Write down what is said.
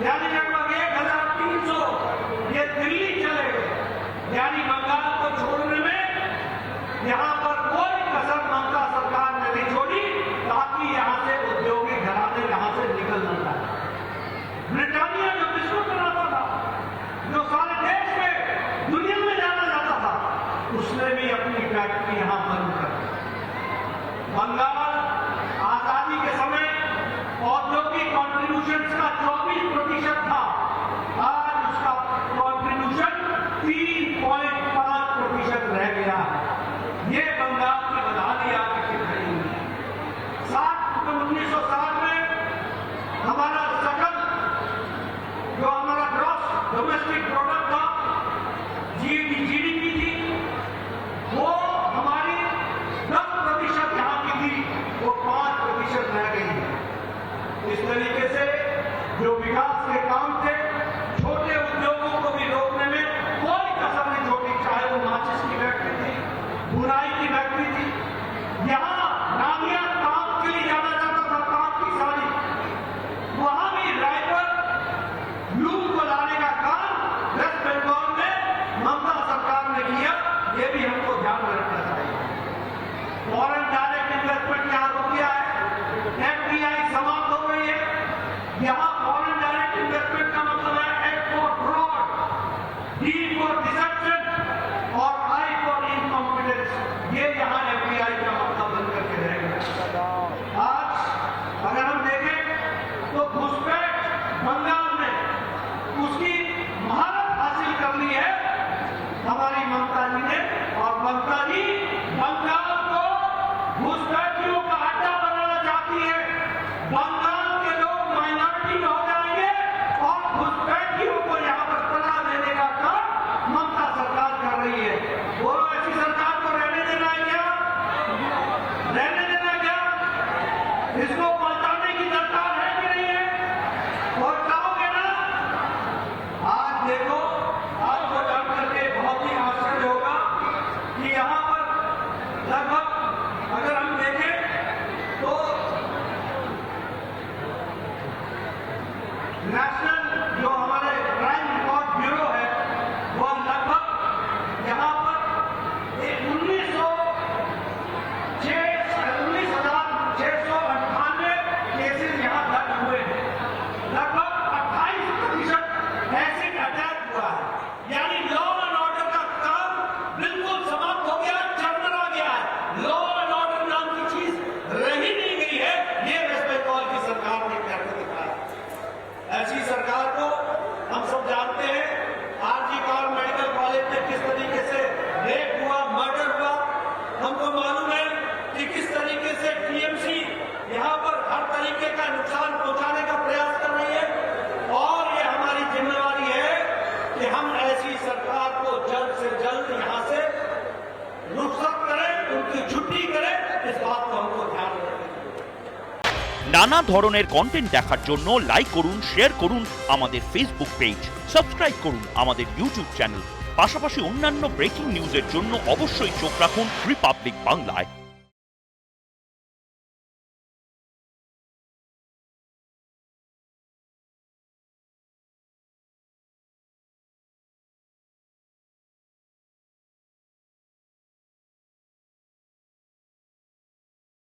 यानी लगभग 1300 ये दिल्ली चले गए। यानी बंगाल को छोड़ने में यहाँ पर कोई कसर ममता सरकार ने नहीं छोड़ी ताकि यहाँ से उद्योगिक घराने यहाँ से निकल न जाए। ब्रिटानिया जो विश्व बनाता था, जो सारे देश में दुनिया में जाना जाता था, उसने भी अपनी फैक्ट्री यहाँ बंद कर दी। बंगाल आजादी के समय औद्योगिक कॉन्ट्रीब्यूशन का 24% था, आज उसका कॉन्ट्रीब्यूशन 3.5% रह गया है। ये बंगाल की बदहाली आपकी दिख रही है। 1960 में हमारा सकल जो हमारा ग्रॉस डोमेस्टिक प्रोडक्ट था, जीडीपी थी, वो हमारी 10% यहाँ की थी, वो 5% रह गई है। इस तरीके से जो विकास के काम थे, छोटे उद्योगों को भी रोकने में कोई कसर नहीं छोड़ी, चाहे वो माचिस की फैक्ट्री थी, बुनाई की फैक्ट्री थी। यहाँ नामिया काम के लिए जाना जाता था, काम की साड़ी, वहां भी रायपुर लूम को लाने का काम वेस्ट बंगाल में ममता सरकार ने किया। ये भी हमको ध्यान में रखना चाहिए। फॉरेन डायरेक्ट इन्वेस्टमेंट यहाँ रुक गया है, एफडीआई समाप्त हो गई है। यहाँ फॉरेन डायरेक्ट इन्वेस्टमेंट का मतलब है F for fraud, D for deception और आई फॉर इनकॉम्पिटेंस। ये यहाँ एफडीआई का मतलब बन करके रहेगा। आज अगर हम देखें तो घुसपैठ बंगाल में उसकी महारत हासिल कर ली है हमारी ममता जी ने, और ममता जी बंगाल को घुसपैठियों का अड्डा बनाना चाहती है। बंगाल के लोग माइनॉरिटी में हो जाएंगे और घुसपैठियों को यहाँ पर पनाह देने का काम ममता सरकार कर रही है। वो ऐसी सरकार को रहने देना है क्या? रहने देना है क्या? इसको पहुंचाने की सरकार है कि नहीं है? और कहोगे ना? आज देखो, आपको जान करके बहुत ही आश्चर्य होगा कि यहाँ पर लगभग अगर हम देखें तो नेशनल जो हमारे क्राइम रिकॉर्ड ब्यूरो है, वह लगभग यहाँ पर 19,698 केसेस यहाँ दर्ज हुए हैं। लगभग 28% एसिड अटैक हुआ है। यानी लॉ एंड ऑर्डर का काम बिल्कुल समाप्त हो गया, चरमरा गया है। लॉ एंड ऑर्डर नाम की चीज रही नहीं गई है। ये वेस्ट बंगाल की सरकार ने करके दिखाया। ऐसी सरकार को हम सब जानते हैं। आरजी कौर मेडिकल कॉलेज में किस तरीके से रेप हुआ, मर्डर हुआ, हमको मालूम है कि किस तरीके से टीएमसी यहाँ पर हर तरीके का नुकसान पहुंचाने का प्रयास कर रही है। और ये हमारी जिम्मेवारी है कि हम ऐसी सरकार को जल्द से जल्द यहाँ से रुखसत करें, उनकी छुट्टी करें। इस बात को हमको ध्यान रखें। নানা ধরনের কন্টেন্ট দেখার জন্য লাইক করুন, শেয়ার করুন আমাদের ফেসবুক পেজ, সাবস্ক্রাইব করুন আমাদের ইউটিউব চ্যানেল। পাশাপাশি অন্যান্য ব্রেকিং নিউজের জন্য অবশ্যই চোখ রাখুন রিপাবলিক বাংলায়।